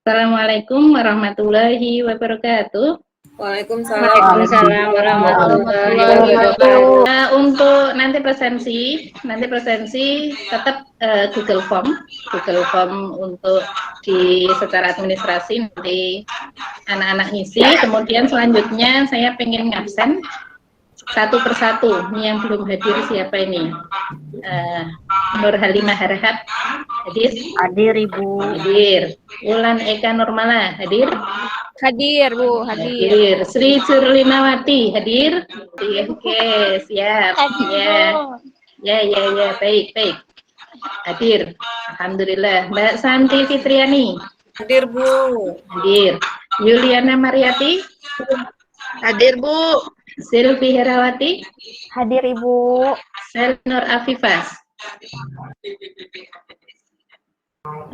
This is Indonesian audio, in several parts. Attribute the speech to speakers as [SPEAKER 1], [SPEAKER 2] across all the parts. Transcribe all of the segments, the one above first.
[SPEAKER 1] Assalamualaikum warahmatullahi wabarakatuh.
[SPEAKER 2] Waalaikumsalam
[SPEAKER 3] Waalaikumsalam warahmatullahi wabarakatuh.
[SPEAKER 1] Untuk nanti presensi tetap Google Form untuk secara administrasi nanti anak-anak ngisi. Kemudian selanjutnya saya pengen ngabsen satu persatu. Ini yang belum hadir siapa ini? Nur Halimah Harahap hadir?
[SPEAKER 3] Hadir Ibu.
[SPEAKER 1] Hadir. Wulan Eka Nurmala hadir?
[SPEAKER 2] Hadir Bu, hadir.
[SPEAKER 1] Hadir. Sri Curlinawati hadir? Oke, siap. Ya, baik. Hadir. Alhamdulillah. Mbak Santi Fitriani
[SPEAKER 2] Hadir Bu.
[SPEAKER 1] hadir. Yuliana Mariati
[SPEAKER 3] Hadir Bu.
[SPEAKER 1] Silvi Herawati
[SPEAKER 3] Hadir Ibu.
[SPEAKER 1] Selnur Afifas.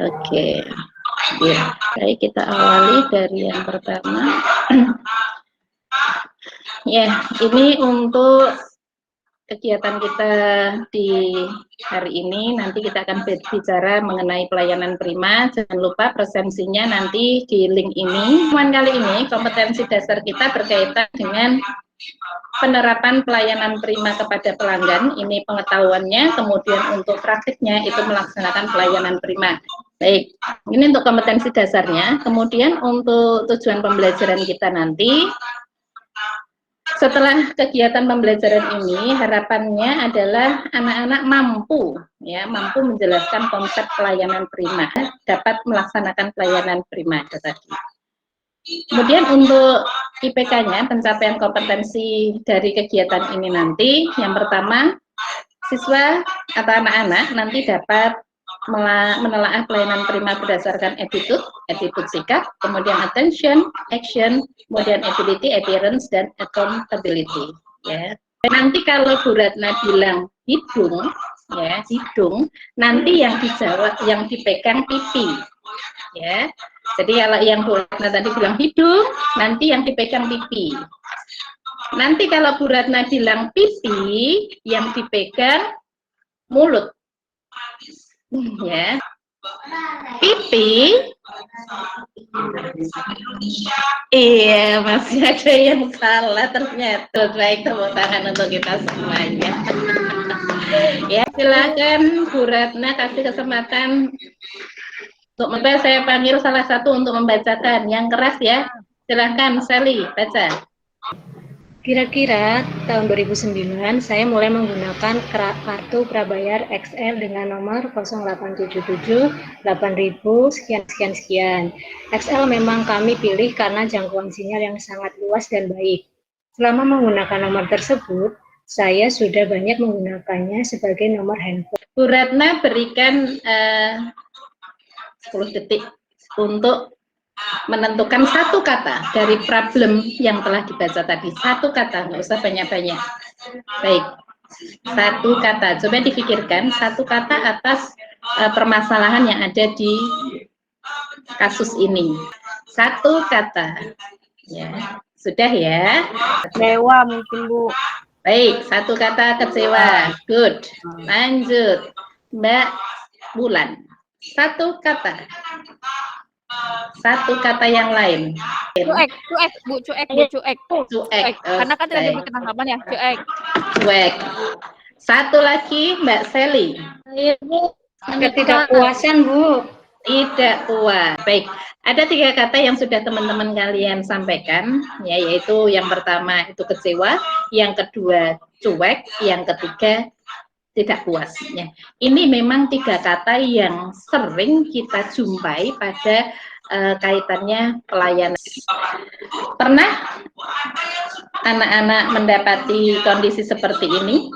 [SPEAKER 1] Oke. Ya, baik, kita awali dari yang pertama. Ya, ini untuk kegiatan kita di hari ini. Nanti kita akan bicara mengenai pelayanan prima. Jangan lupa presensinya nanti di link ini. Kali ini kompetensi dasar kita berkaitan dengan penerapan pelayanan prima kepada pelanggan. Ini pengetahuannya. Kemudian untuk praktiknya itu melaksanakan pelayanan prima. Baik, ini untuk kompetensi dasarnya. Kemudian untuk tujuan pembelajaran kita nanti, setelah kegiatan pembelajaran ini, harapannya adalah anak-anak mampu menjelaskan konsep pelayanan prima, dapat melaksanakan pelayanan prima tadi. Kemudian untuk IPK-nya, pencapaian kompetensi dari kegiatan ini nanti, yang pertama, siswa atau anak-anak nanti dapat menelaah pelayanan prima berdasarkan attitude sikap, kemudian attention, action, kemudian ability, adherence, dan accountability. Ya. Nanti kalau Bu Ratna bilang hidung, nanti yang dijawab, yang dipegang pipi. Ya. Jadi kalau yang Bu Ratna tadi bilang hidung, nanti yang dipegang pipi. Nanti kalau Bu Ratna bilang pipi, yang dipegang mulut. Ya, pipi, iya masih ada yang salah ternyata. Baik, tepuk tangan untuk kita semuanya. Ya, silakan Bu Ratna kasih kesempatan untuk membaca. Saya panggil salah satu untuk membacakan yang keras ya. Silakan Sally baca.
[SPEAKER 3] Kira-kira tahun 2009 saya mulai menggunakan kartu prabayar XL dengan nomor 0877 8000 sekian. XL memang kami pilih karena jangkauan sinyal yang sangat luas dan baik. Selama menggunakan nomor tersebut, saya sudah banyak menggunakannya sebagai nomor handphone.
[SPEAKER 1] Bu Ratna berikan 10 detik untuk menentukan satu kata dari problem yang telah dibaca tadi. Satu kata, nggak usah banyak-banyak. Baik, satu kata. Coba dipikirkan satu kata atas permasalahan yang ada di kasus ini. Satu kata. Ya, sudah ya.
[SPEAKER 2] Kecewa mungkin Bu.
[SPEAKER 1] Baik, satu kata kecewa. Good. Lanjut, Mbak Bulan. Satu kata. Satu kata yang lain.
[SPEAKER 2] Cuek Bu, cuek. Karena kan tidak diberi penangkapan ya,
[SPEAKER 1] cuek. Satu lagi Mbak Sally.
[SPEAKER 3] Ketidakpuasan Bu.
[SPEAKER 1] Tidak puas. Baik, ada 3 kata yang sudah teman-teman kalian sampaikan, ya, yaitu yang pertama itu kecewa, yang kedua cuek, yang ketiga tidak puas. Ya. Ini memang 3 kata yang sering kita jumpai pada kaitannya pelayanan. Pernah anak-anak mendapati kondisi seperti ini?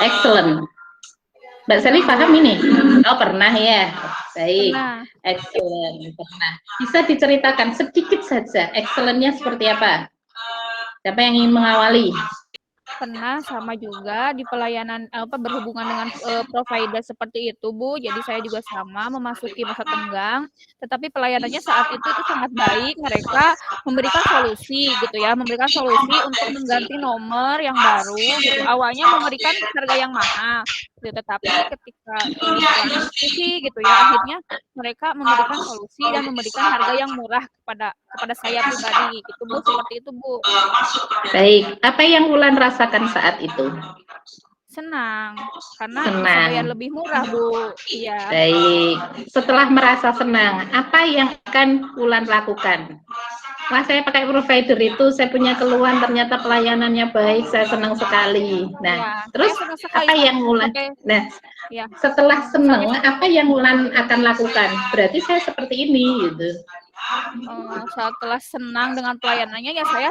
[SPEAKER 1] Excellent. Mbak Sally paham ini? Oh, pernah ya. Baik. Excellent. Pernah. Bisa diceritakan sedikit saja excellent-nya seperti apa? Siapa yang ingin mengawali?
[SPEAKER 2] Pernah sama juga di pelayanan berhubungan dengan provider seperti itu Bu. Jadi saya juga sama memasuki masa tenggang, tetapi pelayanannya saat itu sangat baik. Mereka memberikan solusi gitu ya, memberikan solusi untuk mengganti nomor yang baru gitu. Awalnya memberikan harga yang mahal, gitu. Tetapi ketika setelah diskusi gitu ya, akhirnya mereka memberikan solusi dan memberikan harga yang murah kepada saya pribadi gitu Bu, seperti itu Bu.
[SPEAKER 1] Baik, apa yang Wulan rasakan saat itu?
[SPEAKER 2] Senang, karena bisa bayar
[SPEAKER 1] Senang.
[SPEAKER 2] lebih murah Bu. Iya.
[SPEAKER 1] Baik, setelah merasa senang, apa yang akan Wulan lakukan? Wah, saya pakai provider itu, saya punya keluhan, ternyata pelayanannya baik, saya senang sekali. Nah,
[SPEAKER 2] Ya,
[SPEAKER 1] terus
[SPEAKER 2] saya senang sekali
[SPEAKER 1] apa yang Wulan?
[SPEAKER 2] pakai
[SPEAKER 1] Nah,
[SPEAKER 2] ya.
[SPEAKER 1] setelah senang,
[SPEAKER 2] Sampai
[SPEAKER 1] apa yang Wulan akan lakukan? Berarti saya seperti ini, gitu.
[SPEAKER 2] setelah senang dengan pelayanannya ya saya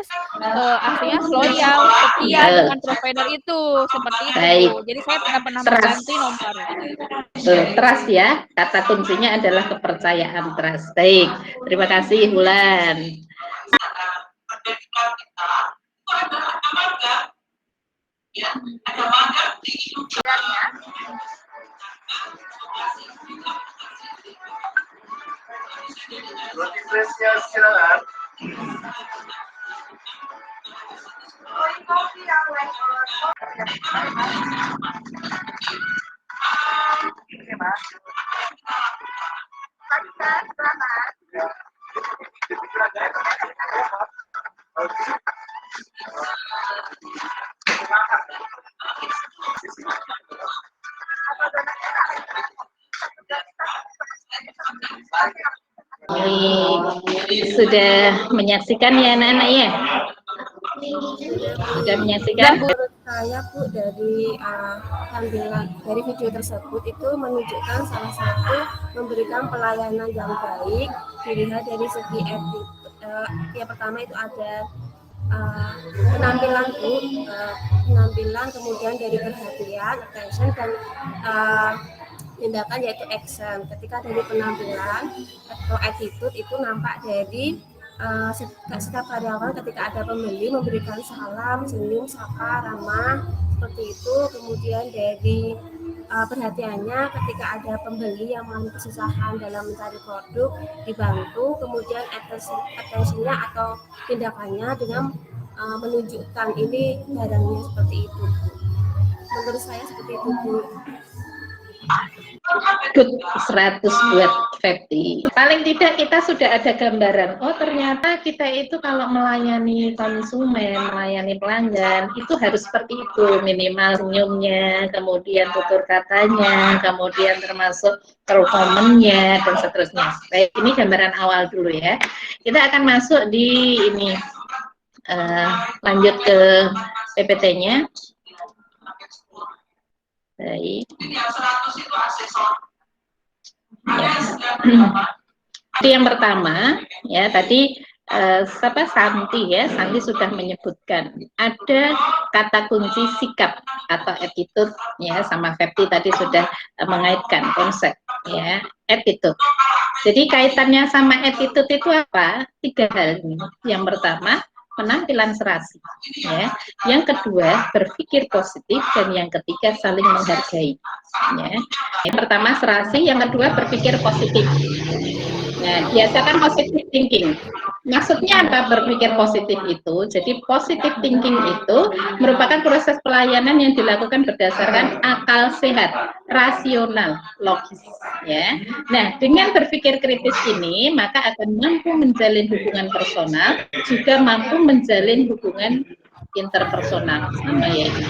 [SPEAKER 2] akhirnya loyal, setia dengan provider itu, seperti itu
[SPEAKER 1] Baik.
[SPEAKER 2] Bu. Jadi saya tidak pernah
[SPEAKER 1] Trust.
[SPEAKER 2] mengganti nomor.
[SPEAKER 1] Trust ya, kata kuncinya adalah kepercayaan, trust. Baik, terima kasih Wulan. Sudah menyaksikan ya anak-anak ya? Sudah menyaksikan?
[SPEAKER 4] Menurut saya Bu, dari tampilan dari video tersebut itu menunjukkan salah satu memberikan pelayanan yang baik dilihat dari segi etik. Yang pertama itu ada penampilan Bu, penampilan, kemudian dari perhatian, attention, dan tindakan yaitu action. Ketika dari penampilan atau attitude itu nampak dari setiap karyawan ketika ada pembeli memberikan salam, senyum, sapa, ramah, seperti itu. Kemudian dari perhatiannya ketika ada pembeli yang mengalami kesusahan dalam mencari produk dibantu. Kemudian attention-nya atau tindakannya dengan menunjukkan ini barangnya seperti itu. Menurut saya seperti itu Bu.
[SPEAKER 1] Good, 100 buat Febti. Paling tidak kita sudah ada gambaran. Oh, ternyata kita itu kalau melayani konsumen, melayani pelanggan, itu harus seperti itu. Minimal senyumnya, kemudian tutur katanya, kemudian termasuk performanya, dan seterusnya. Baik, ini gambaran awal dulu ya. Kita akan masuk di ini. Lanjut ke PPT-nya. Baik. Jadi yang pertama ya tadi Santi ya, Santi sudah menyebutkan ada kata kunci sikap atau attitude ya, sama Febti tadi sudah mengaitkan konsep ya, attitude. Jadi kaitannya sama attitude itu apa? 3 hal ini. Yang pertama, penampilan serasi ya. Yang kedua, berpikir positif, dan yang ketiga saling menghargai ya. Yang pertama serasi, yang kedua berpikir positif. Nah, biasakan positive thinking. Maksudnya apa berpikir positif itu? Jadi positive thinking itu merupakan proses pelayanan yang dilakukan berdasarkan akal sehat, rasional, logis ya. Nah, dengan berpikir kritis ini maka akan mampu menjalin hubungan personal, juga mampu menjalin hubungan interpersonal sama ya ini.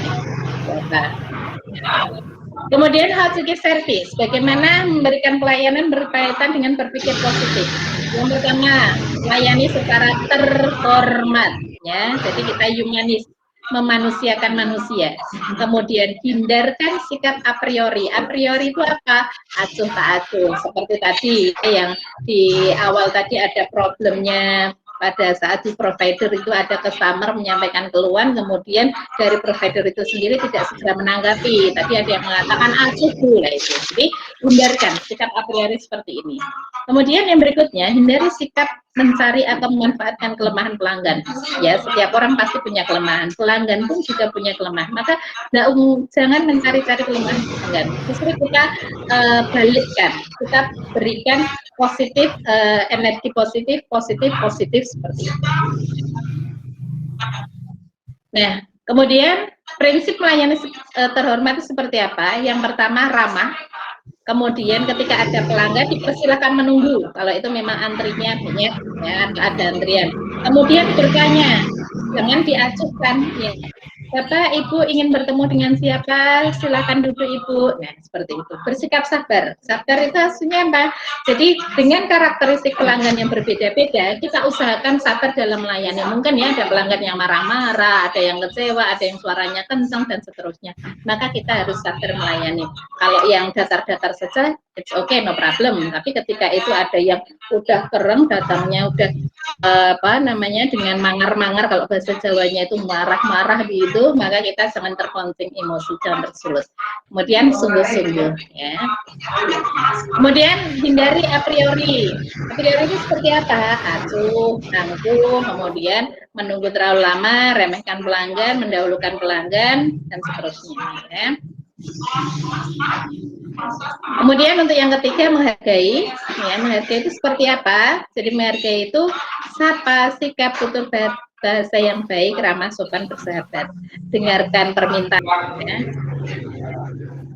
[SPEAKER 1] Kemudian how to give service, bagaimana memberikan pelayanan berkaitan dengan berpikir positif. Yang pertama, melayani secara terhormat ya. Jadi kita humanis, memanusiakan manusia. Kemudian hindarkan sikap a priori. A priori itu apa? Acuh tak acuh. Seperti tadi yang di awal tadi ada problemnya. Pada saat di provider itu ada customer menyampaikan keluhan, kemudian dari provider itu sendiri tidak segera menanggapi. Tadi ada yang mengatakan acuh lah itu. Jadi hindarkan sikap a priori seperti ini. Kemudian yang berikutnya, hindari sikap mencari atau memanfaatkan kelemahan pelanggan. Ya, setiap orang pasti punya kelemahan. Pelanggan pun juga punya kelemahan. Maka jangan mencari-cari kelemahan pelanggan. Justru kita balikkan, kita berikan positif, energi positif seperti itu. Nah, Kemudian prinsip melayani terhormat itu seperti apa? Yang pertama ramah. Kemudian ketika ada pelanggan dipersilakan menunggu kalau itu memang antrinya banyak ya, ada antrian. Kemudian bertanya, jangan diacuhkan ya. Bapak, Ibu ingin bertemu dengan siapa? Silakan duduk Ibu. Nah, seperti itu. Bersikap sabar. Sabar itu hasilnya apa? Jadi dengan karakteristik pelanggan yang berbeda-beda, kita usahakan sabar dalam melayani. Mungkin ya ada pelanggan yang marah-marah, ada yang kecewa, ada yang suaranya kencang dan seterusnya. Maka kita harus sabar melayani. Kalau yang datar-datar saja, it's okay, no problem. Tapi ketika itu ada yang udah kereng, datangnya udah dengan mangar-mangar, kalau bahasa Jawanya itu marah-marah gitu, maka kita jangan terpancing emosi, jangan tersulut. Kemudian sungguh-sungguh ya. Kemudian hindari a priori. A priori itu seperti apa? Acuh, angkuh, kemudian menunggu terlalu lama, remehkan pelanggan, mendahulukan pelanggan, dan seterusnya ya. Kemudian untuk yang ketiga menghargai, ya menghargai itu seperti apa? Jadi menghargai itu sapa, sikap, tutur bahasa yang baik, ramah, sopan, bersahabat. Dengarkan permintaan. Ya.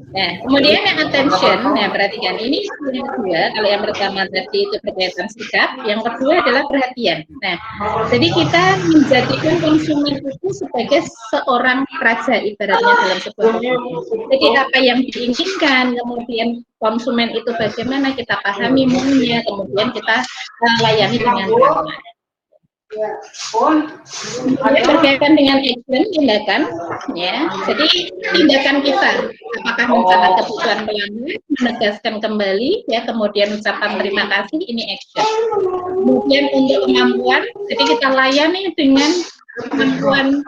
[SPEAKER 1] Nah, kemudian yang attention, nah perhatikan ini yang kedua, kalau yang pertama tadi itu berkaitan sikap, yang kedua adalah perhatian. Nah, jadi kita menjadikan konsumen itu sebagai seorang raja ibaratnya dalam sebuah bisnis. Jadi apa yang diinginkan, kemudian konsumen itu bagaimana kita pahami maunya, kemudian kita layani dengan ramah. Berkaitan dengan action, tindakan, ya. Jadi tindakan kita, apakah mencatat kebutuhan pelanggan, menegaskan kembali, ya, kemudian ucapan terima kasih, ini action. Kemudian untuk kemampuan, jadi kita layani dengan kemampuan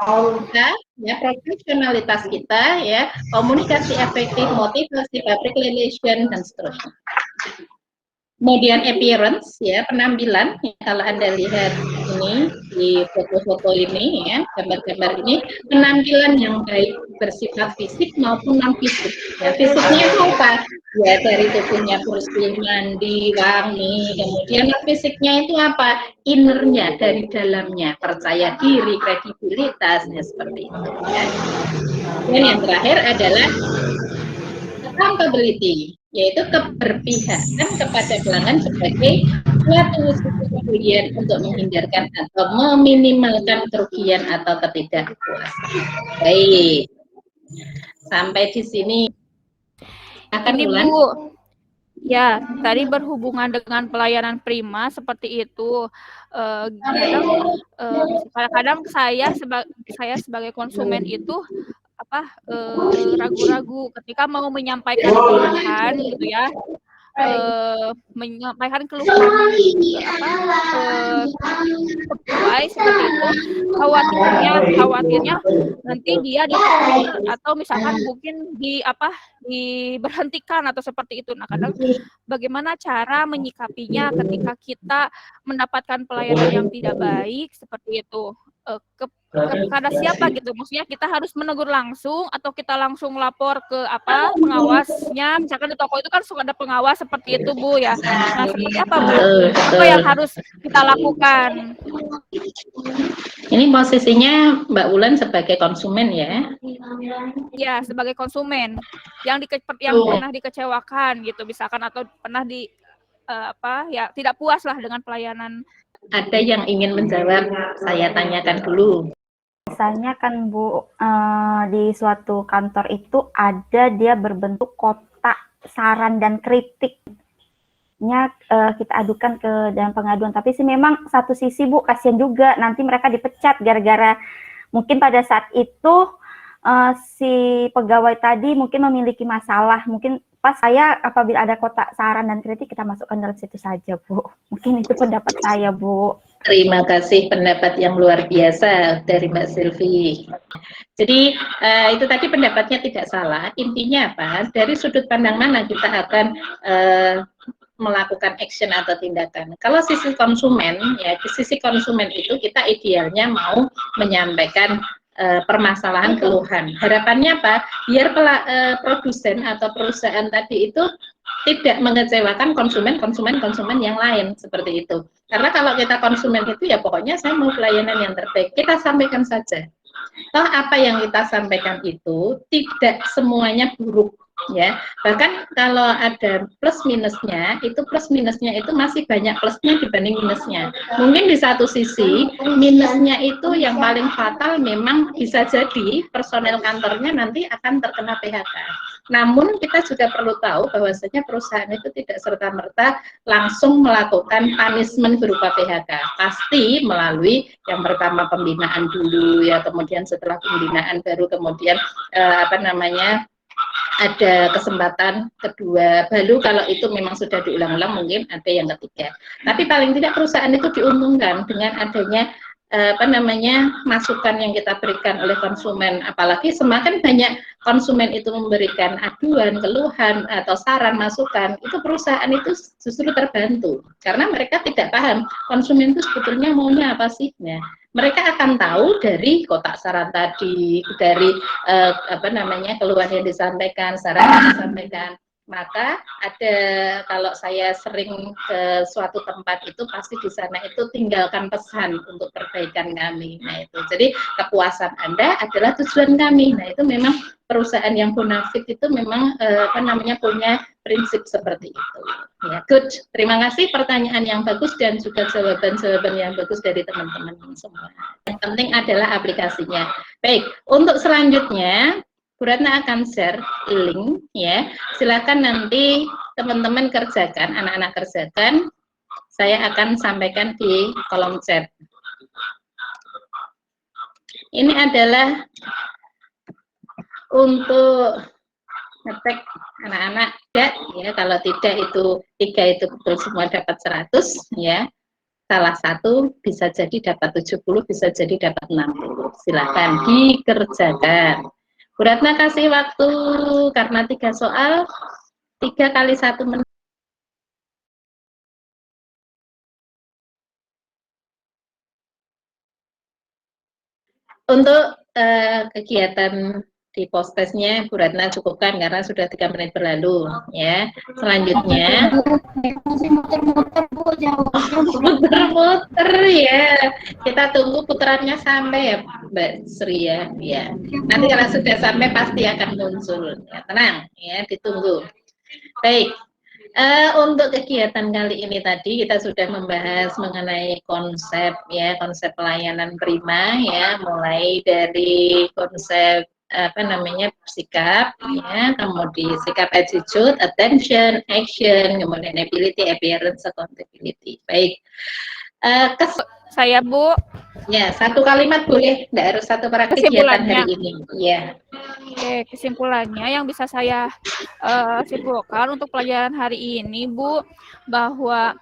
[SPEAKER 1] kita, ya, profesionalitas kita, ya, komunikasi efektif, motivasi, public relation, dan seterusnya. Kemudian appearance, ya, penampilan, ya, kalau Anda lihat ini di foto-foto ini, ya, gambar-gambar ini, penampilan yang baik bersifat fisik maupun non fisik. Ya, fisiknya itu apa? Ya, dari tubuhnya bersih, mandi, wangi. Kemudian non fisiknya itu apa? Innernya, dari dalamnya, percaya diri, kredibilitas, ya, seperti itu. Ya. Dan yang terakhir adalah accountability, yaitu keberpihakan kepada pelanggan sebagai suatu wujud kepedulian untuk menghindarkan atau meminimalkan kerugian atau ketidakpuasan. Baik, sampai di sini akan
[SPEAKER 2] ini Bu. Ya, tadi berhubungan dengan pelayanan prima seperti itu. Kadang-kadang saya sebagai konsumen itu ragu-ragu ketika mau menyampaikan keluhan gitu ya, menyampaikan keluhan sesuai seperti itu, khawatirnya nanti dia ditegur atau misalkan mungkin diberhentikan atau seperti itu. Nah, kadang bagaimana cara menyikapinya ketika kita mendapatkan pelayanan yang tidak baik seperti itu, kepada siapa gitu, maksudnya kita harus menegur langsung atau kita langsung lapor ke pengawasnya, misalkan di toko itu kan suka ada pengawas seperti itu Bu ya. Nah, seperti apa Bu? Apa yang harus kita lakukan?
[SPEAKER 1] Ini posisinya Mbak Wulan sebagai konsumen ya?
[SPEAKER 2] Ya, sebagai konsumen yang pernah dikecewakan gitu misalkan, atau pernah tidak puas lah dengan pelayanan.
[SPEAKER 1] Ada yang ingin menjawab, saya tanyakan dulu.
[SPEAKER 5] Misalnya kan Bu, di suatu kantor itu ada dia berbentuk kotak saran dan kritiknya, kita adukan ke dalam pengaduan. Tapi sih memang satu sisi Bu, kasihan juga nanti mereka dipecat gara-gara mungkin pada saat itu si pegawai tadi mungkin memiliki masalah. Mungkin pas apabila ada kotak saran dan kritik kita masukkan dalam situ saja Bu. Mungkin itu pendapat saya Bu.
[SPEAKER 1] Terima kasih, pendapat yang luar biasa dari Mbak Silvi. Jadi itu tadi pendapatnya tidak salah. Intinya apa? Dari sudut pandang mana kita akan melakukan action atau tindakan. Kalau sisi konsumen, ya di sisi konsumen itu kita idealnya mau menyampaikan permasalahan keluhan. Harapannya apa? Biar produsen atau perusahaan tadi itu tidak mengecewakan konsumen yang lain seperti itu. Karena kalau kita konsumen itu ya pokoknya saya mau pelayanan yang terbaik, kita sampaikan saja. Toh apa yang kita sampaikan itu tidak semuanya buruk, ya. Bahkan kalau ada plus minusnya, itu plus minusnya itu masih banyak plusnya dibanding minusnya. Mungkin di satu sisi minusnya itu yang paling fatal memang bisa jadi personel kantornya nanti akan terkena PHK. Namun kita juga perlu tahu bahwasanya perusahaan itu tidak serta-merta langsung melakukan punishment berupa PHK. Pasti melalui yang pertama pembinaan dulu, ya, kemudian setelah pembinaan baru kemudian ada kesempatan kedua, baru kalau itu memang sudah diulang-ulang mungkin ada yang ketiga. Tapi paling tidak perusahaan itu diuntungkan dengan adanya masukan yang kita berikan oleh konsumen, apalagi semakin banyak konsumen itu memberikan aduan, keluhan atau saran, masukan, itu perusahaan itu justru terbantu karena mereka tidak paham konsumen itu sebetulnya maunya apa sih. Nah, mereka akan tahu dari kotak saran tadi, dari keluhan yang disampaikan, saran yang disampaikan. Maka ada, kalau saya sering ke suatu tempat itu pasti di sana itu tinggalkan pesan untuk perbaikan kami. Nah itu, jadi kepuasan Anda adalah tujuan kami. Nah itu memang perusahaan yang bonafit itu memang punya prinsip seperti itu. Ya, good. Terima kasih pertanyaan yang bagus dan juga jawaban-jawaban yang bagus dari teman-teman semua. Yang penting adalah aplikasinya. Baik, untuk selanjutnya Bu Ratna akan share link, ya. Silakan nanti teman-teman kerjakan, anak-anak kerjakan. Saya akan sampaikan di kolom chat. Ini adalah untuk ngetek anak-anak, ya. Kalau tidak itu 3 itu betul semua dapat 100, ya. Salah satu bisa jadi dapat 70, bisa jadi dapat 60. Silakan dikerjakan. Bu Ratna kasih waktu karena 3 soal, 3 kali 1 menit. Untuk kegiatan di post-testnya Bu Ratna cukupkan karena sudah 3 menit berlalu, ya. Selanjutnya muter-muter, ya. Kita tunggu putarannya sampai ya Mbak Sri, ya. Ya. Nanti kalau sudah sampai pasti akan muncul. Ya, tenang, ya, ditunggu. Baik. Untuk kegiatan kali ini tadi kita sudah membahas mengenai konsep, ya, konsep pelayanan prima, ya, mulai dari konsep sikap, ya, kemudian sikap, attitude, attention, action, kemudian ability, appearance, accountability. Baik.
[SPEAKER 2] Saya Bu.
[SPEAKER 1] Ya, 1 kalimat boleh, tidak harus 1 kegiatan hari ini. Ya.
[SPEAKER 2] Oke, kesimpulannya yang bisa saya simpulkan untuk pelajaran hari ini, Bu, bahwa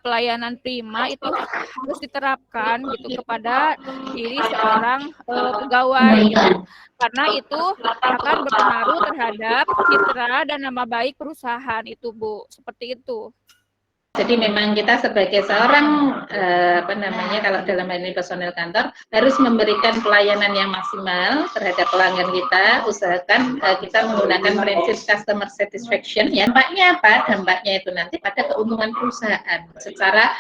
[SPEAKER 2] pelayanan prima itu harus diterapkan gitu kepada diri seorang pegawai, gitu. Karena itu akan berpengaruh terhadap citra dan nama baik perusahaan itu, Bu. Seperti itu.
[SPEAKER 1] Jadi memang kita sebagai seorang kalau dalam hal ini personel kantor harus memberikan pelayanan yang maksimal terhadap pelanggan kita. Usahakan kita menggunakan prinsip customer satisfaction. Ya, dampaknya apa? Dampaknya itu nanti pada keuntungan perusahaan secara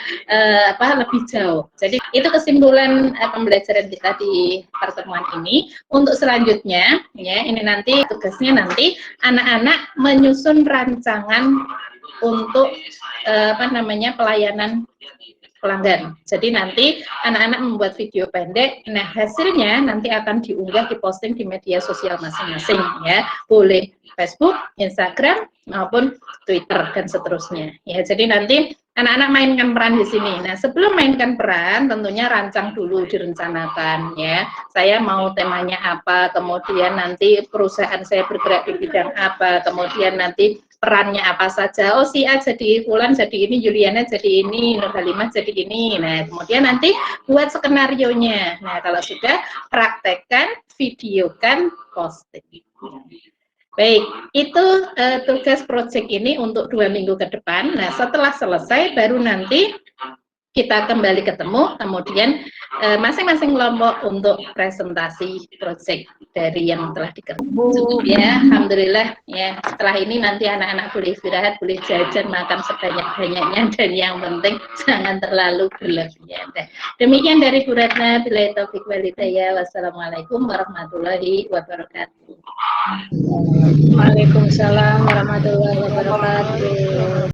[SPEAKER 1] lebih jauh. Jadi itu kesimpulan pembelajaran kita di pertemuan ini. Untuk selanjutnya, ya, ini nanti tugasnya nanti anak-anak menyusun rancangan untuk pelayanan pelanggan. Jadi nanti anak-anak membuat video pendek. Nah, hasilnya nanti akan diunggah, diposting di media sosial masing-masing, ya. Boleh Facebook, Instagram, maupun Twitter dan seterusnya. Ya, jadi nanti anak-anak mainkan peran di sini. Nah, sebelum mainkan peran, tentunya rancang dulu, direncanakan, ya. Saya mau temanya apa, kemudian nanti perusahaan saya bergerak di bidang apa, kemudian nanti perannya apa saja. Oh, si A jadi Fulan jadi ini, Juliana jadi ini, Nur Halimah jadi ini. Nah, kemudian nanti buat skenarionya. Nah, kalau sudah praktekkan, videokan, posting. Baik, itu tugas project ini untuk 2 minggu ke depan. Nah, setelah selesai baru nanti kita kembali ketemu, kemudian masing-masing kelompok untuk presentasi proyek dari yang telah dikerjakan. Cukup ya, alhamdulillah ya. Setelah ini nanti anak-anak boleh istirahat, boleh jajan, makan sebanyak-banyaknya, dan yang penting jangan terlalu berlebihan. Demikian dari Bu Ratna, billahi taufiq wal hidayah. Wassalamualaikum warahmatullahi wabarakatuh.
[SPEAKER 3] Waalaikumsalam warahmatullahi wabarakatuh.